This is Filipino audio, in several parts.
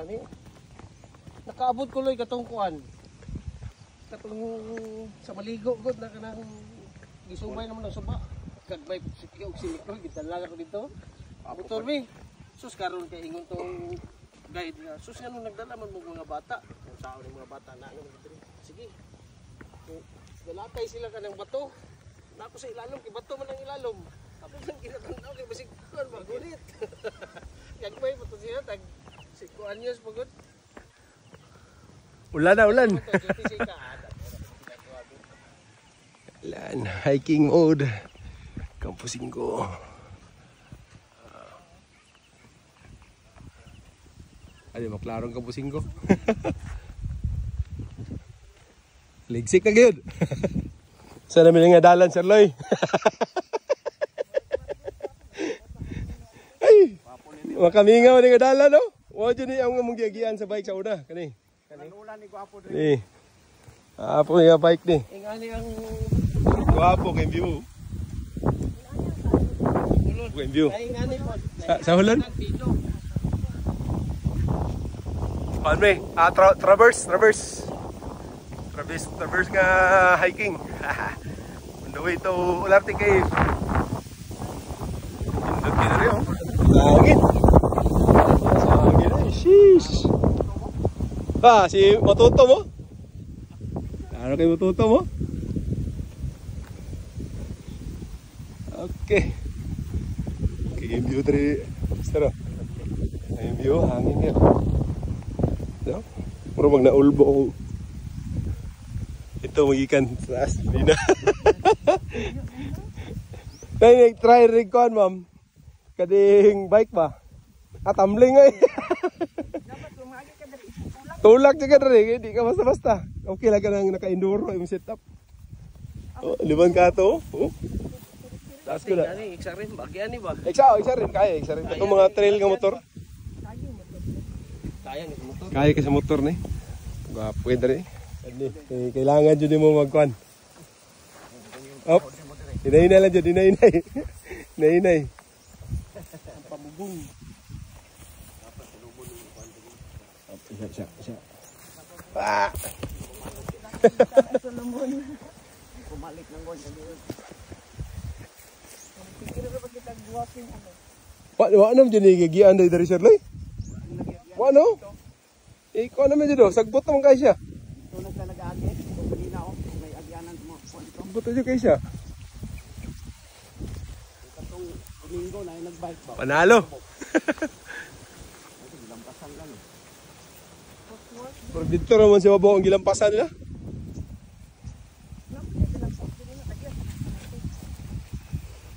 ani. Nakaabot ko loy katong kuan. Katong sa maligo gud na kanang gisubay naman ng suba. Kadbay og sinikro gidala ko dito. Motor mi. Sus karon kay ingon tong guide nga. Sus nga nung nagdala man mo mga bata. Kung sao ni mga bata na diri. Sige. Dalatay sila kanang bato. Nako sa ilalom kay bato man ang ilalom. Tapos ang kinatanaw kay basig kuan magunit. Gagmay pa to siya tag 5 anyos pagod. Ulan na, ulan. Ulan, hiking mode. Campo 5. Ay, maklarong Campo 5. Ligsik na gyud. Sa namin nga dalan, Sir Loy. Ay, makamingaw ni nga dalan, no? Wa dyan ni ang mong giagian sa bike sa una. Kani. Ulan ni gwapo diri. Ni. Apo nga bike ni. Ingani ang Gwapo kay view. Kay view. ingani po. Sa hulon? Paano eh? Traverse nga hiking. On the way to Olarte Cave. Indot ka na rin, oh. Sangit. Sangit eh. Sheesh. Si Matuto mo? Ano kay Matuto mo? Okay. Okay, view dari Staro. Ay view, hangin yan. So, puro mag naulbo ako. Ito magikan sa taas. Hindi na. Kaya try rig ko, ma'am. Kading bike ba? Tumbling ay. Tulak juga rin, hindi ka basta-basta. Okay lang ka nang naka-enduro yung setup. Oh, liban ka to. Oh. Taas ko na. Iksa rin, bagyan ni ba? Iksa rin, kaya. Iksa rin. Itong mga trail nga motor. Kaya ni motor. Kaya ka sa motor ni. Pwede rin. Kailangan dyan mo magkuhan. Op. Hinay-hinay lang dyan, hinay-hinay. Hinay-hinay. Pamubong. Siya. Ah! Kumalik ng gon sa diyo. Pikir ko pag kita walking ano. Wa nam dyan gigian dari Sir Loy? Wa no? Ikaw naman dyan do, sagbot naman kayo siya. Ito nag-agi, kanina ako, may agyanan mo. Sagbot na dyan kayo siya. Katong Domingo na yung nag-bike ba? Panalo! Lampasan lang eh. Pero dito naman si Wabo ang gilampasan nila.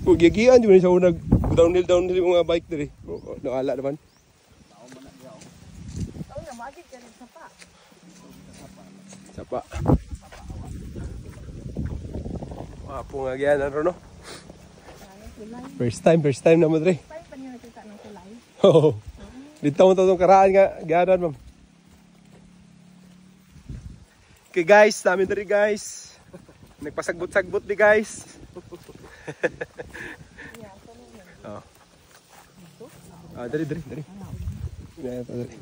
Kung gigian dyan sa unag downhill yung mga bike diri. Naala naman. Sapa. Wapo nga gyan ano no? First time na mo diri. Oo. Dito mo itong karaan nga gyanan ma'am. Okay guys, namin diri guys. Nagpasagbot-sagbot di guys. Oh. Dari. Ya, dari.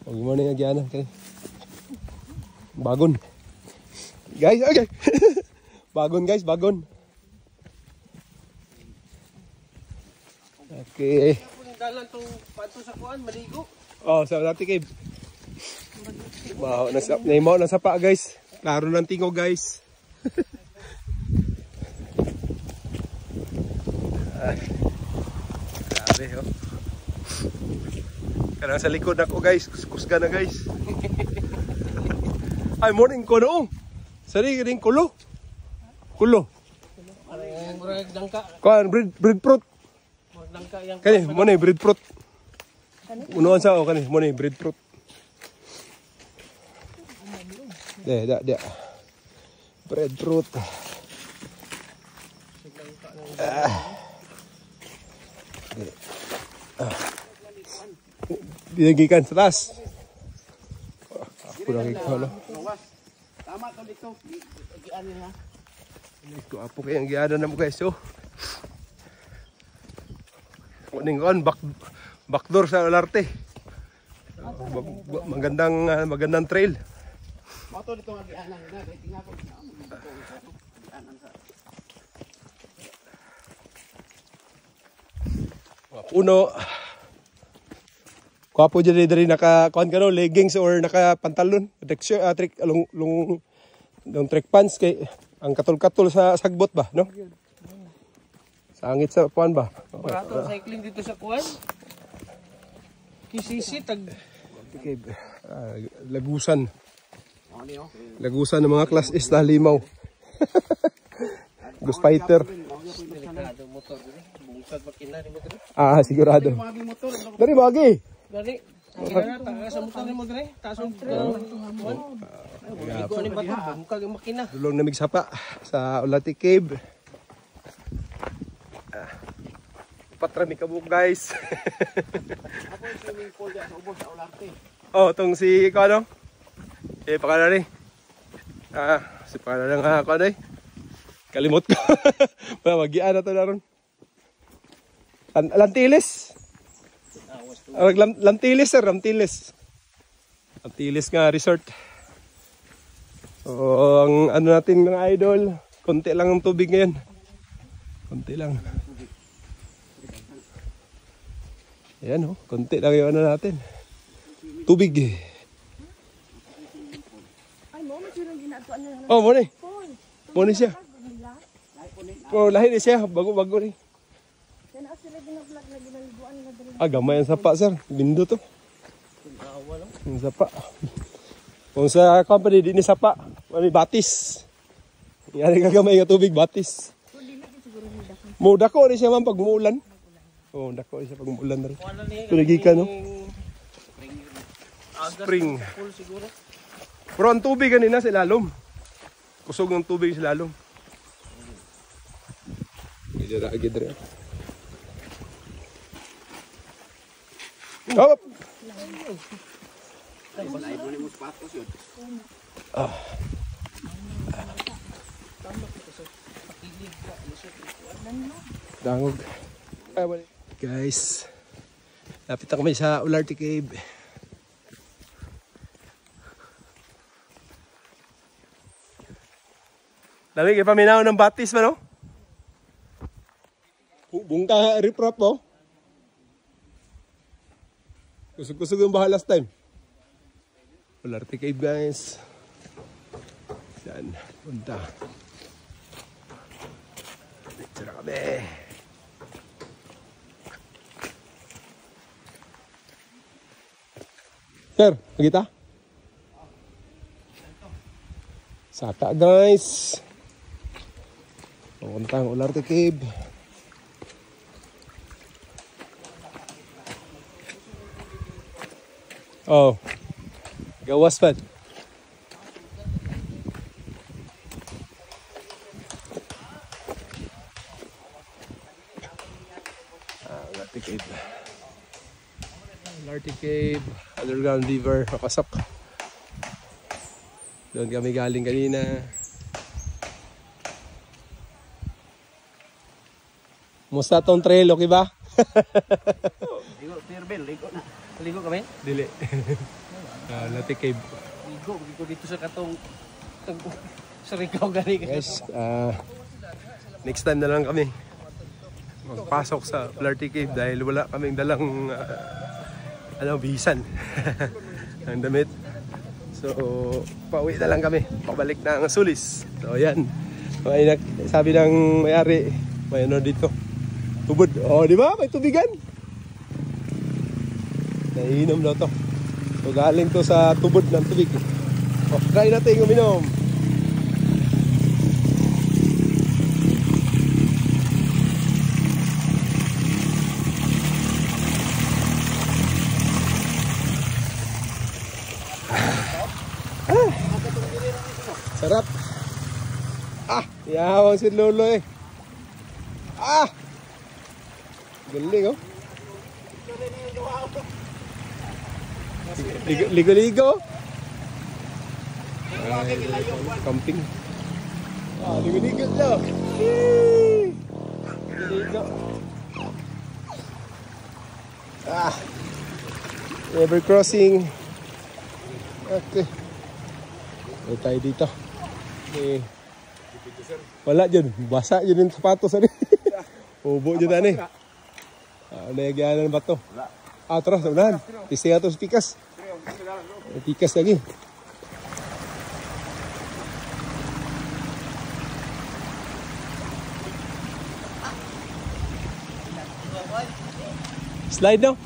Oh, gimana ya Giana? Okay. Bagon. Guys, okay. Bagon guys, bagon. Okay. Dalan tong panto sa kuan, maligo. Oh, sa Olarte Cave. Wow, naimaw na sapa guys. Klaro ng tingo guys. Grabe oh. Kanang sa likod ako guys, kusga na guys. Ay morning ko no. Sari ring kulo. Murag dangka. Kuan breadfruit. Murag dangka yang. Kani mo na breadfruit. Unoan sa o kani mo na breadfruit. Dia. Breadfruit. Dinagikan sa taas. Ako lang ikaw, no? Tama to dito. Gian niya. Ito, apo kayang gianan na mo guys, so. Kuning kon, backdoor sa Olarte. Magandang trail. Moto dito nga gianan na, tingnan ko. Puno. Kwapo dyan rin naka-kuhan ka no, leggings or naka-pantalon. Long trek pants kay ang katol-katol sa sagbot ba, no? Sangit sa puan ba? Barato cycling dito sa kuan. Kisisi tag lagusan. Lagusan ng mga class is na limaw. Ghost fighter. Sigurado. Dari bagi. Dari. Sa motor ni mo dire. Tason. Ligo ni bato, bungkag yung makina. Dulong namig sapa sa Ulati Cave. Patrami kabuk guys. Ako yung swimming pool dyan sa ubos sa Ularte. Tong si ano? Pakala rin. Si pakala lang ako na kalimot ko. Magian na to na ron. Lantilis. Lantilis sir, Lantilis. Lantilis nga resort. Ang ano natin mga idol, konti lang ang tubig ngayon. Konti lang. Ayan konti lang yung ano natin. Tubig muna muna siya. Lahi ni siya, bago rin. Gamay ang sapa sir, bindo to. Ang sapa. Kung sa company, di ni sapa, may batis. Yan ang kagamay nga tubig, batis. Dako rin siya man pag muulan. Dako rin siya pag muulan na rin. Tunagika no? Spring. Pero ang tubig kanina sa ilalom. Kusog ng tubig sa ilalom. Medyo raagid rin. Dangog. Guys, lapit na kami sa Ularte Cave. Lamig ipaminaw ng batis ba no? Bungka riprap mo. Kusog-kusog yung baha last time. Ularte Cave guys. Yan, punta. Dito na kami. Sir, magita? Saka guys. Pupunta ang Ularte Cave. Gawas pa. Ularte Cave. Ularte Cave, underground river, papasok. Doon kami galing kanina. Musta tong trail, okay ba? Ligo kami? Dili. Ularte Cave. Ligo dito sa katong sa Rigaw gani. Guys, next time na lang kami magpasok sa Ularte Cave dahil wala kaming dalang bisan ang damit. So, pauwi na lang kami. Pabalik na ang Sulis. So, yan. Sabi ng may-ari, may ano dito. Tubod. Di ba? May tubigan. Naiinom daw to. So, galing to sa tubod ng tubig. Try natin uminom. Sarap. Yawang si Lolo eh. Galing oh. Ligo-ligo. Camping. Ligo-ligo daw. Ligo. Ever crossing. Okay. May tayo dito. Okay. Wala dyan. Basa dyan yung sapatos. Ubo dyan ani. Nagyanan ba to? Atras, unahan. Tisting ato sa pikas. Pikas lagi. Slide no?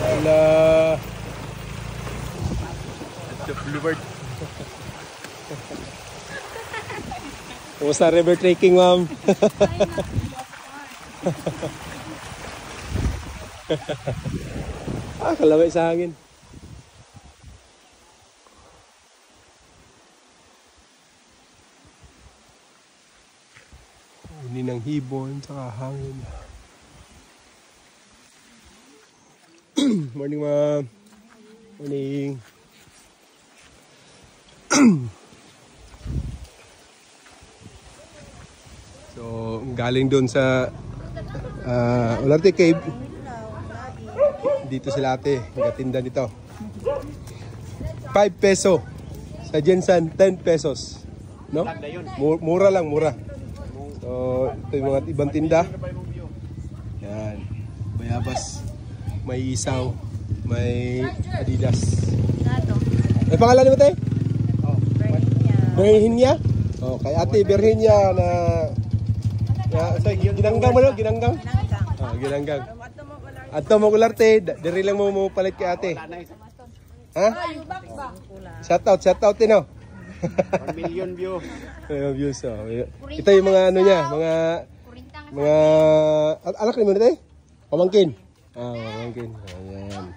Wala. The bluebird. Kumusta river trekking, ma'am? Kalaway sa hangin. Huni ng hibon, saka hangin. Morning, ma'am. Morning. So, galing doon sa Olarte Cave. Dito sila ate, nagatinda dito. 5 peso. Sa Jensen, 10 pesos. No? Mura lang, mura. So, ito yung mga ibang tinda. Yan. Bayabas. May isaw. May Adidas. May pangalan mo tayo? Berhinya. Oh, kay ate Berhinya na ginanggang mo no? Ginanggang? Oh, ginanggang. Ato mo Olarte, diri lang mo palit kay ate. Ha? Shout out no. 1 million view. Views so. Ito yung mga ano niya, mga anak ni mo tayo? Pamangkin. Pamangkin. Ayan.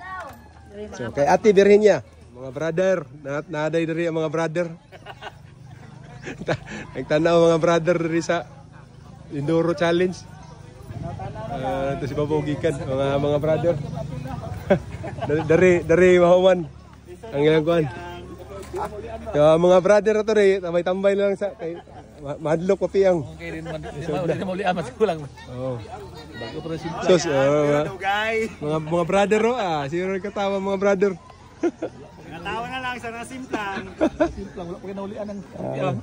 So kay ate Berhinya, mga brother, naaday diri ang mga brother. Nagtanaw mga brother diri sa Indoro Challenge. Ito si Babogikan, mga brother. dari mahuman. Ang ilang kuhan. Mga brother ito rin, tambay-tambay lang sa kay madlok pa piyang. Okay rin man. Hindi mo liamat kulang. Oo. Bago pa rin simple. Sos, mga brother sino katawa mga brother. Natawa na lang sa nasimplang. Simplang wala pa kayo naulian ng piyang.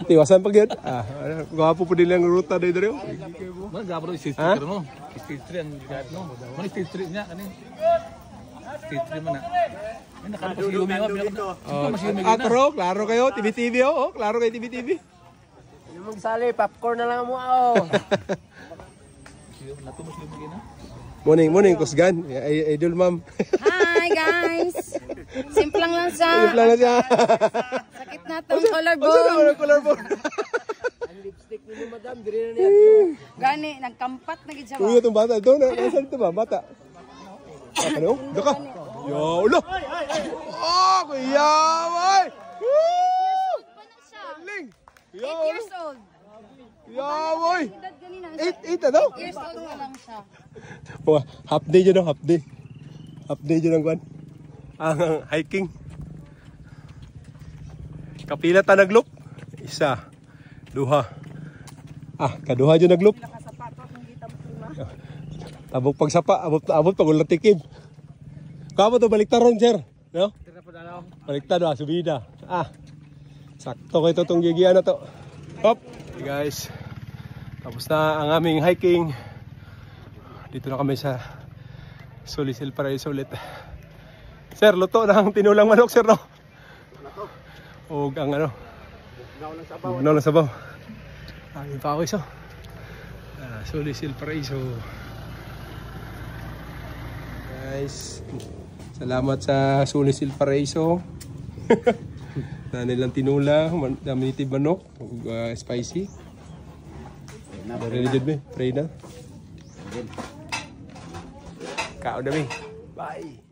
Tiwasan pag yun. Gwapo po din lang ruta dito rin. Mga gabro stage 3 no. Stage 3 ang gat no. Mga stage 3 niya kanin. Stage 3 man na. Ay nakano si Yumi up. Klaro kayo, TV-TV oh. Klaro kayo TV-TV. Yung magsali, popcorn na lang mo Natumos Yumi na. Morning, Kusgan. Idol ma'am. Hi guys! Simplang lang Simple lang na siya. Sakit na tong collarbone. Collarbone. Ang lipstick ni madam, diri na niya. Gani, nagkampat na gid siya ba? Uy, itong bata. Ito, nasaan ito ba? Bata. Ano? Daka. Ya, ulo. Kuya, boy. Pa na siya. Galing. 8 years old. Ya, boy. Edad ganina. 8 ano? 8 years old na lang siya. Half day dyan, half day. Half day dyan ang kwan. Ang hiking. Kapila ta naglop. 1, 2. Kaduha dyan naglop. Tabog pagsapa, abot pag ulatikim. Kamo to baliktaron, sir. No? Baliktad subida. Sakto ko ito itong gigian na to. Hop. Hey guys. Tapos na ang aming hiking. Dito na kami sa Solisel Paraiso ulit. Sir, luto na ang tinulang manok, sir, no? O ang ano? Bugnaw ng sabaw. Aming pawis, oh. Solisel Paraiso. Guys, salamat sa Solisel Paraiso. Na nilang tinula, naminitib manok, spicy. Ready dyan, be? Pray na. Kao na, be. Bye.